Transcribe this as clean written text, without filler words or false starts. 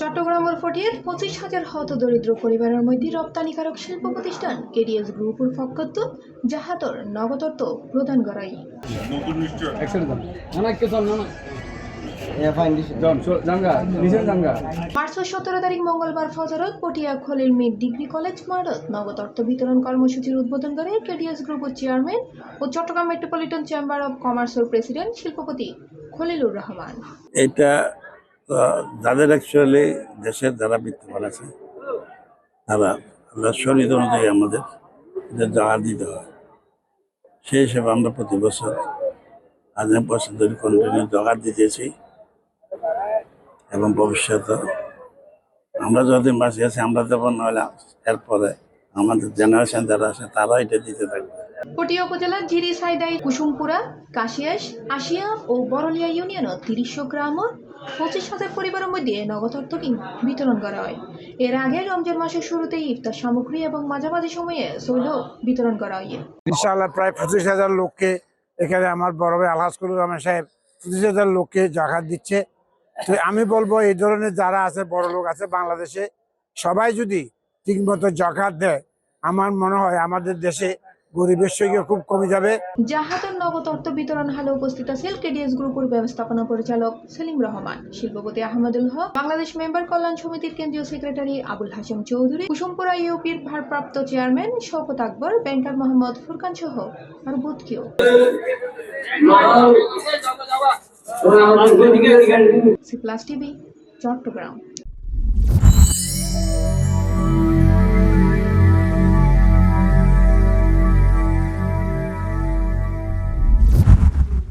চট্টগ্রামের ফটিয়ার 25,000 হতদরিদ্র পরিবারের মধ্যে রপ্তানিকারক শিল্প প্রতিষ্ঠান কেডিএস গ্রুপের পক্ষত জাহাতর নগদ অর্থ প্রদান করাই 17 তারিখ মঙ্গলবার ফজরত Patiya Khalil mid degree college মাঠত নগদ অর্থ বিতরণ কর্মসূচির উদ্বোধন করে কেডিএস গ্রুপের চেয়ারম্যান ও চট্টগ্রাম মেট্রোপলিটন চেম্বার অব কমার্সের প্রেসিডেন্ট শিল্পপতি খলিলুর রহমান। এটা যাদের অ্যাকচুয়ালি দেশের যারা বিত্তবান আছে তারা শরীর অনুযায়ী আমাদের জায়গা দিতে হয়, সেই হিসেবে আমরা প্রতি বছর 1000% ধরে কন্টিনিউ জায়গা দিতেছি এবং ভবিষ্যতে আমরা যতদিন বাঁচি আছি আমরা দেবো, নাহলে এরপরে আমাদের জেনারেশন যারা আছে তারা এটা দিতে থাকবে। পটিয়া উপজেলার জিরি সাইদাই কুসুমপুরা কাশিয়াস আশিয়া ও বরলিয়া ইউনিয়নের 300 গ্রামের 25,000 পরিবারের মধ্যে নগদ অর্থ বিতরণ করা হয়। এর আগে রমজান মাসের শুরুতেই ইফতার সামগ্রী এবং মাঝামাঝি সময়ে সৈল বিতরণ করা হয়। ইনশাআল্লাহ প্রায় 25,000 লোককে এখানে আমার বড় ভাই আলহাজকুল রহমান সাহেব 25,000 লোককে জাকাত দিচ্ছে। তো আমি বলবো এই ধরনের যারা আছে বড় লোক আছে বাংলাদেশে, সবাই যদি ঠিকমতো জাকাত দেয় আমার মনে হয় আমাদের দেশে গরিবের সংখ্যা খুব কমে যাবে। জাহাতের নগদ অর্থ বিতরণ হলে উপস্থিত আছেন কেডিএস গ্রুপের ব্যবস্থাপনা পরিচালক সেলিম রহমান, শিল্পপতি আহমদুল হক, বাংলাদেশ মেম্বার কল্যাণ সমিতির কেন্দ্রীয় সেক্রেটারি আবুল হাশেম চৌধুরী, কুসুমপুরা ইউপির ভারপ্রাপ্ত চেয়ারম্যান শওকত আকবর, ব্যাংকার মোহাম্মদ ফুরকান সহ আর বহুত কেউ। C plus TV, Chittagong.